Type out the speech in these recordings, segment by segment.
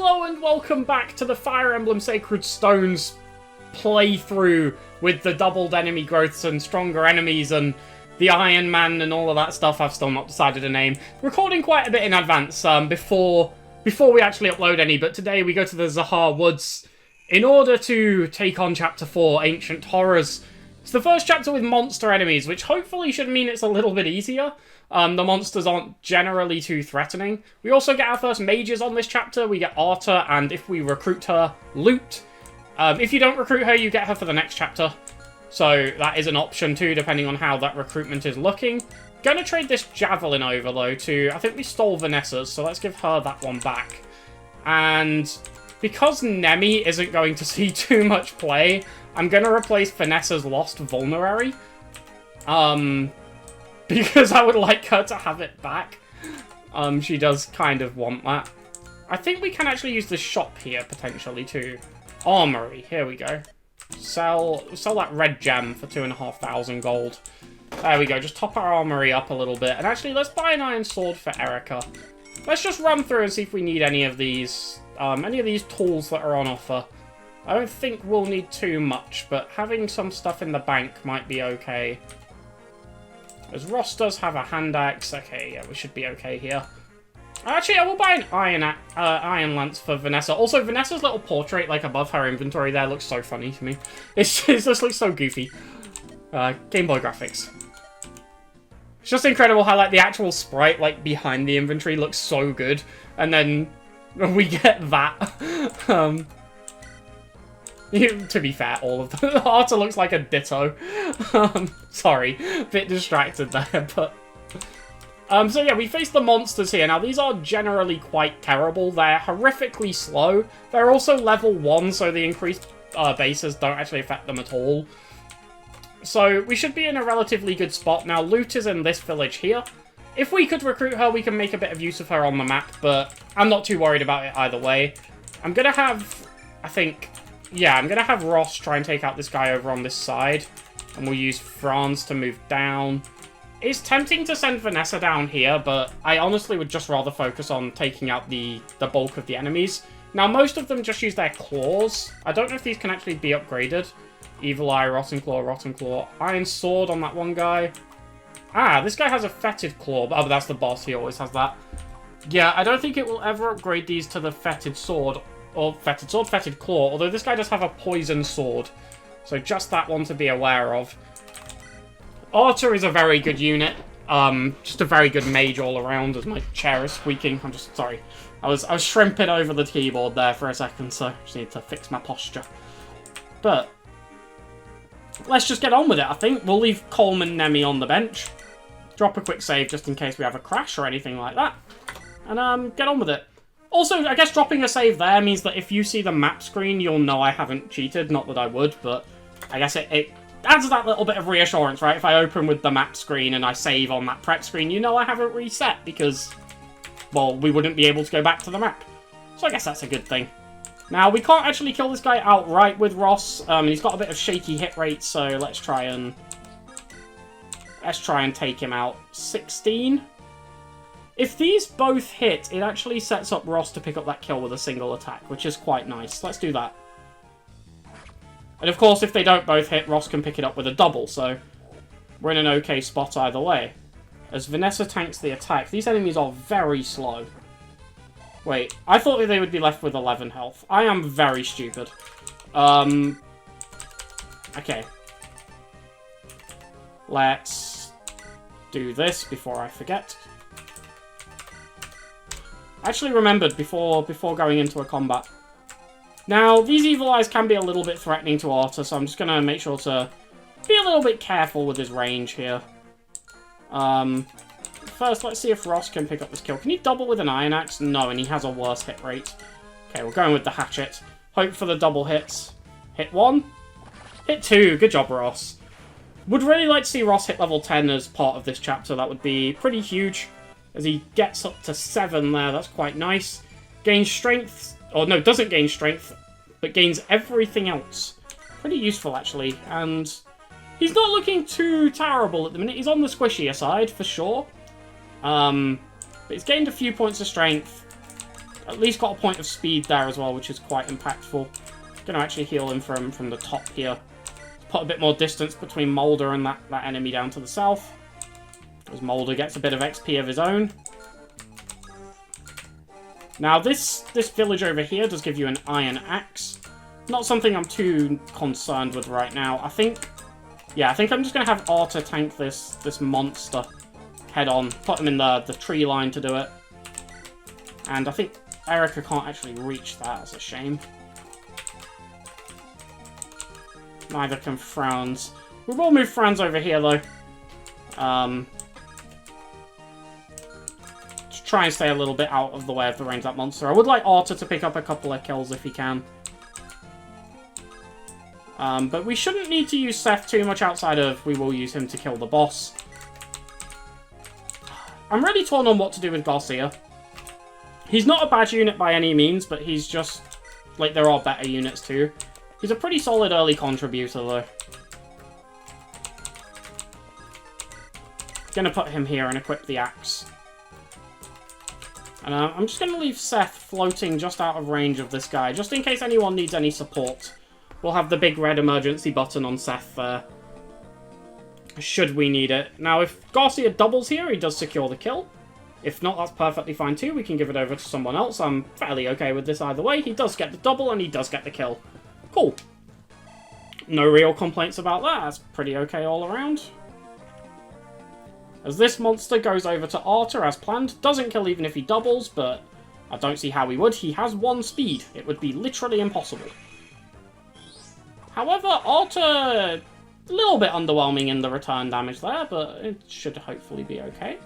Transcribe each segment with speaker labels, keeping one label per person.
Speaker 1: Hello and welcome back to the Fire Emblem Sacred Stones playthrough with the doubled enemy growths and stronger enemies and the Ironman and all of that stuff. I've still not decided a name. Recording quite a bit in advance before we actually upload any, but today we go to the Zahar Woods in order to take on Chapter 4, Ancient Horrors. It's the first chapter with monster enemies, which hopefully should mean it's a little bit easier. The monsters aren't generally too threatening. We also get our first mages on this chapter. We get Arta, and if we recruit her, Loot. If you don't recruit her, you get her for the next chapter. So that is an option too, depending on how that recruitment is looking. Gonna trade this Javelin over, though, to... I think we stole Vanessa's, so let's give her that one back. And because Nemi isn't going to see too much play, I'm gonna replace Vanessa's Lost Vulnerary. Because I would like her to have it back. She does kind of want that. I think we can actually use the shop here, potentially, too. Armory, here we go. Sell that red gem for 2,500 gold. There we go, just top our armory up a little bit. And actually, let's buy an iron sword for Erica. Let's just run through and see if we need any of these tools that are on offer. I don't think we'll need too much, but having some stuff in the bank might be okay. As Ross does have a hand axe. Okay, yeah, we should be okay here. Actually, I will buy an iron lance for Vanessa. Also, Vanessa's little portrait, like, above her inventory there looks so funny to me. It just looks so goofy. Game Boy graphics. It's just incredible how, like, the actual sprite, like, behind the inventory looks so good. And then we get that. To be fair, all of the Arta looks like a ditto. Sorry, a bit distracted there, but... so yeah, we face the monsters here. Now, these are generally quite terrible. They're horrifically slow. They're also level 1, so the increased bases don't actually affect them at all. So, we should be in a relatively good spot. Now, Loot is in this village here. If we could recruit her, we can make a bit of use of her on the map, but I'm not too worried about it either way. I'm gonna have, I think... Yeah, I'm going to have Ross try and take out this guy over on this side. And we'll use Franz to move down. It's tempting to send Vanessa down here, but I honestly would just rather focus on taking out the bulk of the enemies. Now, most of them just use their claws. I don't know if these can actually be upgraded. Evil Eye, Rotten Claw. Iron Sword on that one guy. Ah, this guy has a Fetid Claw. Oh, but that's the boss. He always has that. Yeah, I don't think it will ever upgrade these to the Fetid Sword. Or Fetid Claw, although this guy does have a Poison Sword. So just that one to be aware of. Arta is a very good unit. Just a very good mage all around, as my chair is squeaking. I'm just sorry. I was shrimping over the keyboard there for a second, so I just need to fix my posture. But let's just get on with it, I think. We'll leave Coleman Nemi on the bench. Drop a quick save just in case we have a crash or anything like that. And get on with it. Also, I guess dropping a save there means that if you see the map screen, you'll know I haven't cheated. Not that I would, but I guess it adds that little bit of reassurance, right? If I open with the map screen and I save on that prep screen, you know I haven't reset because, well, we wouldn't be able to go back to the map. So I guess that's a good thing. Now, we can't actually kill this guy outright with Ross. He's got a bit of shaky hit rate, so let's try and take him out. 16. If these both hit, it actually sets up Ross to pick up that kill with a single attack, which is quite nice. Let's do that. And of course, if they don't both hit, Ross can pick it up with a double, so we're in an okay spot either way. As Vanessa tanks the attack, these enemies are very slow. Wait, I thought they would be left with 11 health. I am very stupid. Okay. Let's do this before I forget. I actually remembered before going into a combat. Now, these Evil Eyes can be a little bit threatening to Arta, so I'm just going to make sure to be a little bit careful with his range here. First, let's see if Ross can pick up this kill. Can he double with an Iron Axe? No, and he has a worse hit rate. Okay, we're going with the Hatchet. Hope for the double hits. Hit 1. Hit 2. Good job, Ross. Would really like to see Ross hit level 10 as part of this chapter. That would be pretty huge. As he gets up to 7 there, that's quite nice. Gains strength, or no, doesn't gain strength, but gains everything else. Pretty useful, actually, and he's not looking too terrible at the minute. He's on the squishier side, for sure. But he's gained a few points of strength. At least got a point of speed there as well, which is quite impactful. Going to actually heal him from the top here. Put a bit more distance between Molder and that enemy down to the south. As Molder gets a bit of XP of his own. Now, this village over here does give you an iron axe. Not something I'm too concerned with right now. I think I'm just going to have Arta tank this monster head on. Put him in the tree line to do it. And I think Erica can't actually reach that. That's a shame. Neither can Franz. We will move Franz over here, though. Just try and stay a little bit out of the way of the range of that monster. I would like Arta to pick up a couple of kills if he can. But we shouldn't need to use Seth too much outside of we will use him to kill the boss. I'm really torn on what to do with Garcia. He's not a bad unit by any means, but he's just... like, there are better units too. He's a pretty solid early contributor, though. Gonna put him here and equip the axe. And I'm just gonna leave Seth floating just out of range of this guy, just in case anyone needs any support. We'll have the big red emergency button on Seth there. Should we need it. Now, if Garcia doubles here, he does secure the kill. If not, that's perfectly fine too. We can give it over to someone else. I'm fairly okay with this either way. He does get the double, and he does get the kill. Cool. No real complaints about that. That's pretty okay all around. As this monster goes over to Arta as planned. Doesn't kill even if he doubles, but I don't see how he would. He has 1 speed. It would be literally impossible. However, Arta... a little bit underwhelming in the return damage there, but it should hopefully be okay.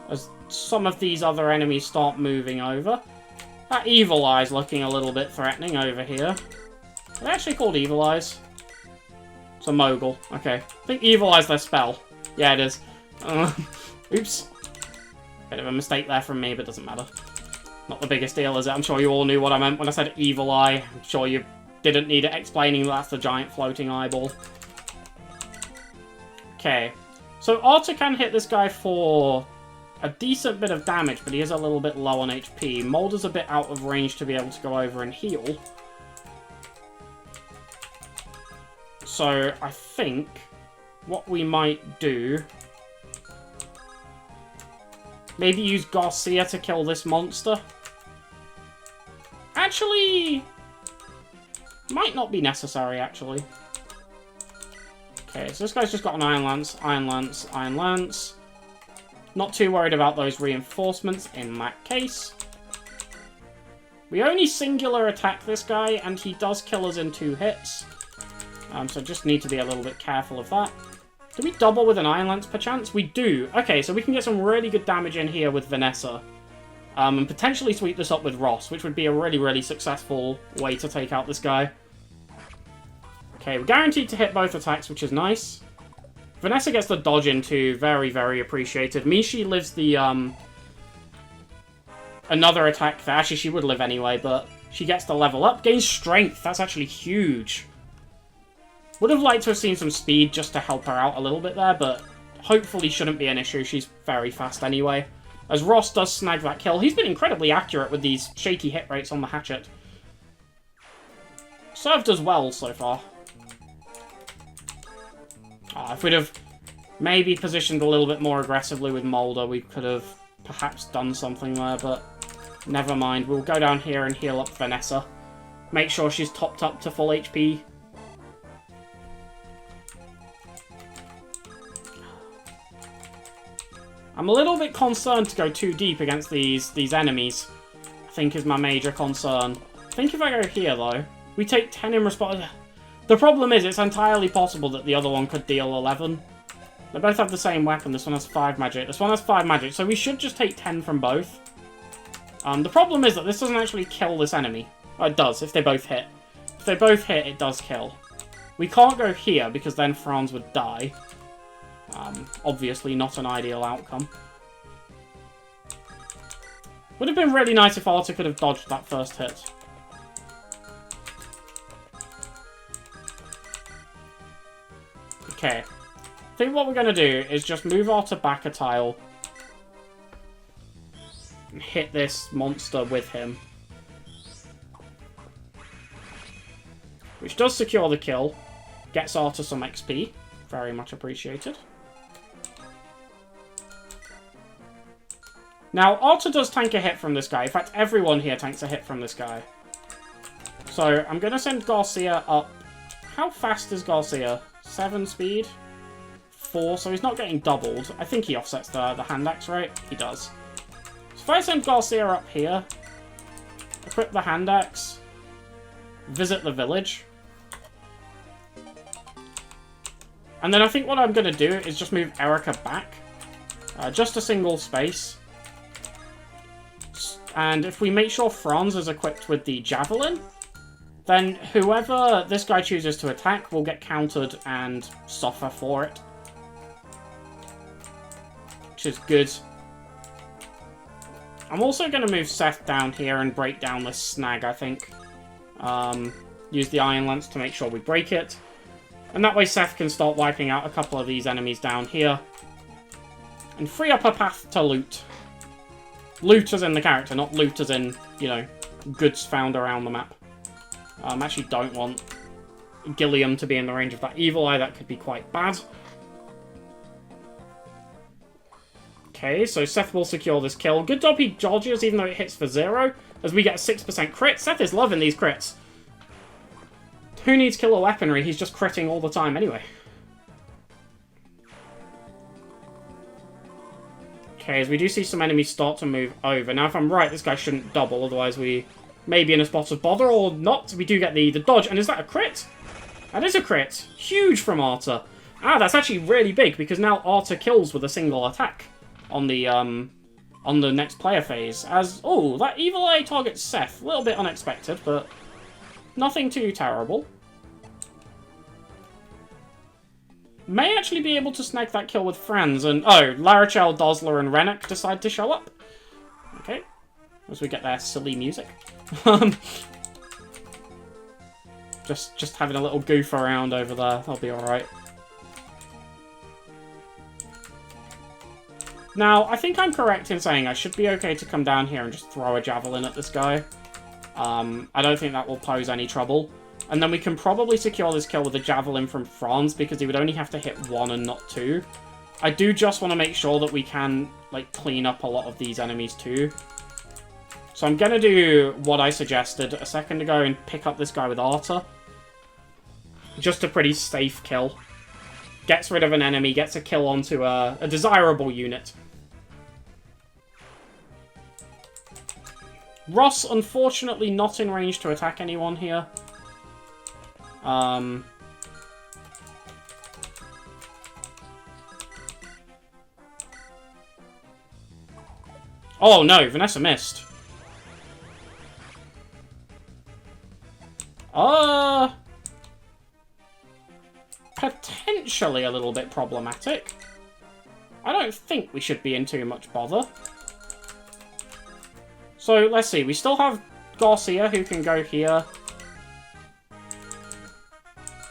Speaker 1: As some of these other enemies start moving over. That Evil Eye's looking a little bit threatening over here. Are they actually called Evil Eyes? It's a Mogul. Okay. I think Evil Eye's their spell. Yeah, it is. Oops. Bit of a mistake there from me, but doesn't matter. Not the biggest deal, is it? I'm sure you all knew what I meant when I said Evil Eye. I'm sure you didn't need it explaining that that's the giant floating eyeball. Okay. So Arta can hit this guy for a decent bit of damage, but he is a little bit low on HP. Molder's a bit out of range to be able to go over and heal. So I think what we might do... maybe use Garcia to kill this monster. Actually... might not be necessary, actually. Okay, so this guy's just got an Iron Lance, Iron Lance, Iron Lance. Not too worried about those reinforcements in that case. We only singular attack this guy, and he does kill us in 2 hits. So just need to be a little bit careful of that. Do we double with an Iron Lance, perchance? We do. Okay, so we can get some really good damage in here with Vanessa. And potentially sweep this up with Ross, which would be a really, really successful way to take out this guy. Okay, we're guaranteed to hit both attacks, which is nice. Vanessa gets the dodge in too. Very, very appreciated. Mishi lives the, another attack there. Actually, she would live anyway, but she gets the level up. Gains strength. That's actually huge. Would have liked to have seen some speed just to help her out a little bit there, but hopefully shouldn't be an issue. She's very fast anyway. As Ross does snag that kill. He's been incredibly accurate with these shaky hit rates on the hatchet. Served us well so far. If we'd have maybe positioned a little bit more aggressively with Molder, we could have perhaps done something there, but never mind. We'll go down here and heal up Vanessa. Make sure she's topped up to full HP. I'm a little bit concerned to go too deep against these enemies, I think is my major concern. I think if I go here, though, we take 10 in response. The problem is, it's entirely possible that the other one could deal 11. They both have the same weapon. This one has 5 magic. This one has 5 magic, so we should just take 10 from both. The problem is that this doesn't actually kill this enemy. Oh, it does, if they both hit. If they both hit, it does kill. We can't go here, because then Franz would die. Obviously not an ideal outcome. Would have been really nice if Arta could have dodged that first hit. Okay. I think what we're going to do is just move Arta back a tile. hit this monster with him. Which does secure the kill. Gets Arta some XP. Very much appreciated. Now, Arta does tank a hit from this guy. In fact, everyone here tanks a hit from this guy. So, I'm going to send Garcia up. How fast is Garcia? 7 speed? 4, so he's not getting doubled. I think he offsets the hand axe, right? He does. So if I send Garcia up here, equip the hand axe, visit the village, and then I think what I'm going to do is just move Erica back. Just a single space. And if we make sure Franz is equipped with the javelin, then whoever this guy chooses to attack will get countered and suffer for it. Which is good. I'm also going to move Seth down here and break down this snag, I think. Use the Iron Lance to make sure we break it. And that way Seth can start wiping out a couple of these enemies down here. And free up a path to loot. Loot as in the character, not loot as in, you know, goods found around the map. I actually don't want Gilliam to be in the range of that evil eye. That could be quite bad. Okay, so Seth will secure this kill. Good job he dodges, even though it hits for 0, as we get a 6% crit. Seth is loving these crits. Who needs killer weaponry? He's just critting all the time anyway. Okay, as we do see some enemies start to move over. Now, if I'm right, this guy shouldn't double, otherwise we may be in a spot of bother, or not. We do get the dodge, and is that a crit? That is a crit. Huge from Arta. Ah, that's actually really big, because now Arta kills with a single attack on the next player phase. As, oh, that evil eye targets Seth. A little bit unexpected, but nothing too terrible. May actually be able to snag that kill with Franz, and oh, Larichel, Dosler, and Rennek decide to show up. Okay, as we get their silly music. just having a little goof around over there, that'll be alright. Now, I think I'm correct in saying I should be okay to come down here and just throw a javelin at this guy. I don't think that will pose any trouble. And then we can probably secure this kill with a javelin from Franz, because he would only have to hit 1 and not 2. I do just want to make sure that we can, like, clean up a lot of these enemies too. So I'm going to do what I suggested a second ago and pick up this guy with Arta. Just a pretty safe kill. Gets rid of an enemy, gets a kill onto a desirable unit. Ross, unfortunately, not in range to attack anyone here. Oh no, Vanessa missed. Potentially a little bit problematic. I don't think we should be in too much bother. So, let's see. We still have Garcia, who can go here.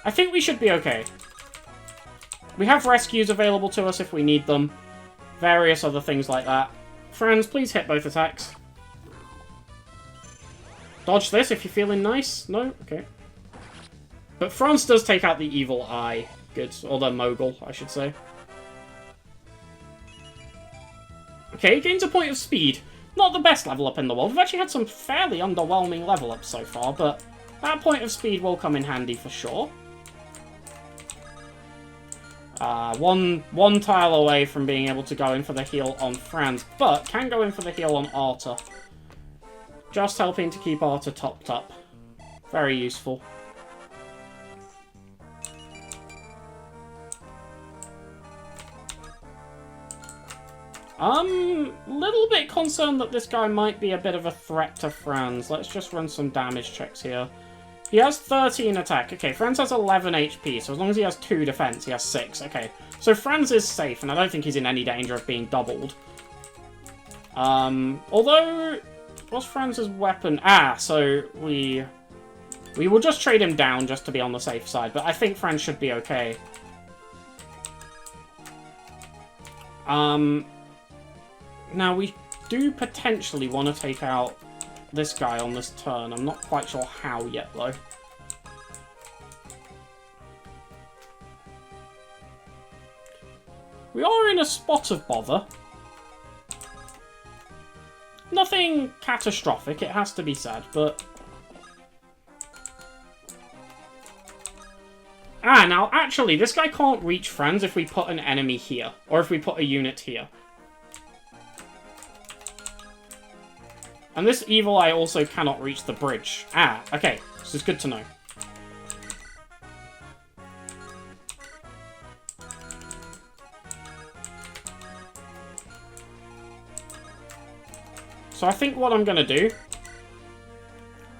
Speaker 1: I think we should be okay. We have rescues available to us if we need them. Various other things like that. Franz, please hit both attacks. Dodge this if you're feeling nice. No? Okay. But Franz does take out the evil eye. Good. Or the mogul, I should say. Okay, gains a point of speed. Not the best level up in the world. We've actually had some fairly underwhelming level ups so far, but that point of speed will come in handy for sure. One tile away from being able to go in for the heal on Franz, but can go in for the heal on Arta. Just helping to keep Arta topped up. Very useful. Little bit concerned that this guy might be a bit of a threat to Franz. Let's just run some damage checks here. He has 13 attack. Okay, Franz has 11 HP, so as long as he has 2 defense, he has 6. Okay, so Franz is safe, and I don't think he's in any danger of being doubled. Although, what's Franz's weapon? Ah, so we will just trade him down just to be on the safe side, but I think Franz should be okay. Now, we do potentially want to take out this guy on this turn. I'm not quite sure how yet, though. We are in a spot of bother. Nothing catastrophic, it has to be said, but... Ah, now, actually, this guy can't reach friends if we put an enemy here, or if we put a unit here. And this evil eye also cannot reach the bridge. Ah, okay, this is good to know. So I think what I'm going to do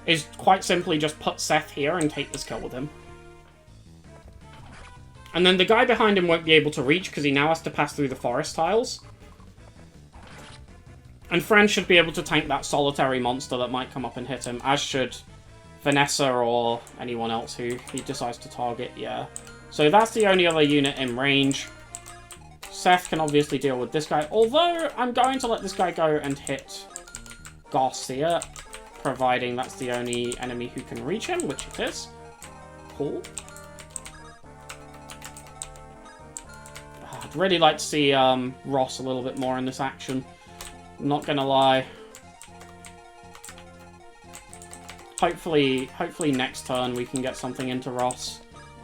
Speaker 1: is quite simply just put Seth here and take this kill with him. And then the guy behind him won't be able to reach because he now has to pass through the forest tiles. And Fran should be able to tank that solitary monster that might come up and hit him, as should Vanessa or anyone else who he decides to target, yeah. So that's the only other unit in range. Seth can obviously deal with this guy, although I'm going to let this guy go and hit Garcia, providing that's the only enemy who can reach him, which it is. Cool. I'd really like to see Ross a little bit more in this action. Not gonna lie. Hopefully next turn we can get something into Ross.